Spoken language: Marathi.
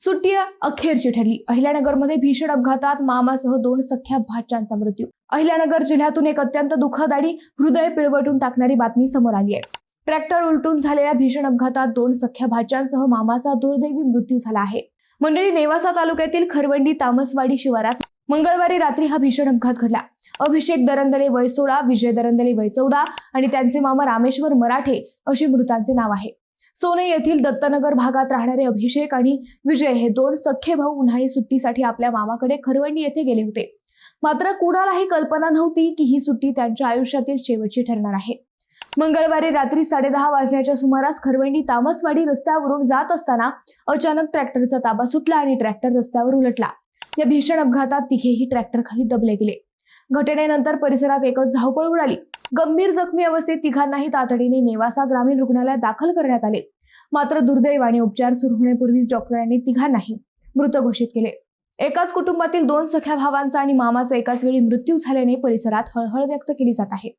सुट्टी अखेरची ठरली। अहिल्यानगरमध्ये भीषण अपघातात मामासह 2 सख्ख्या भाच्यांचा मृत्यू। अहिल्यानगर जिल्ह्यातून एक अत्यंत दुःखद आणि हृदय पिळवटून टाकणारी बातमी समोर आली आहे। ट्रॅक्टर उलटून झालेल्या भीषण अपघातात 2 सख्ख्या भाच्यांसह मामाचा दुर्दैवी मृत्यू झाला आहे। मंडळी, नेवासा तालुक्यातील खरवंडी तामसवाडी शिवारात मंगळवारी रात्री हा भीषण अपघात घडला। अभिषेक दरंदले वय 16, विजय दरंदले वय 14 आणि त्यांचे मामा रामेश्वर मराठे असे मृतांचे नाव आहे। सोने येथील दत्तनगर भागात राहणारे अभिषेक आणि विजय हे 2 सख्खे भाऊ उन्हाळी सुट्टीसाठी आपल्या मामाकडे खरवंडी येथे गेले होते। मात्र कुणालाही कल्पना नव्हती की ही सुट्टी त्यांच्या आयुष्यातील शेवटची ठरणार आहे। मंगळवारी रात्री 10:30 वाजण्याच्या सुमारास खरवंडी तामसवाडी रस्त्यावरून जात असताना अचानक ट्रॅक्टरचा ताबा सुटला आणि ट्रॅक्टर रस्त्यावर उलटला। या भीषण अपघातात तिघेही ट्रॅक्टर खाली दबले गेले। घटनेनंतर परिसरात एकच धावपळ उडाली। गंभीर जखमी अवस्थेत तिघांनाही तातडीने नेवासा ग्रामीण रुग्णालयात दाखल करण्यात आले। मात्र दुर्दैवाने उपचार सुरू होण्यापूर्वीच डॉक्टरांनी तिघांनाही मृत घोषित केले। एकाच कुटुंबातील 2 सख्या भावांचा आणि मामाचा एकाच वेळी मृत्यू झाल्याने परिसरात हळहळ व्यक्त केली जात आहे।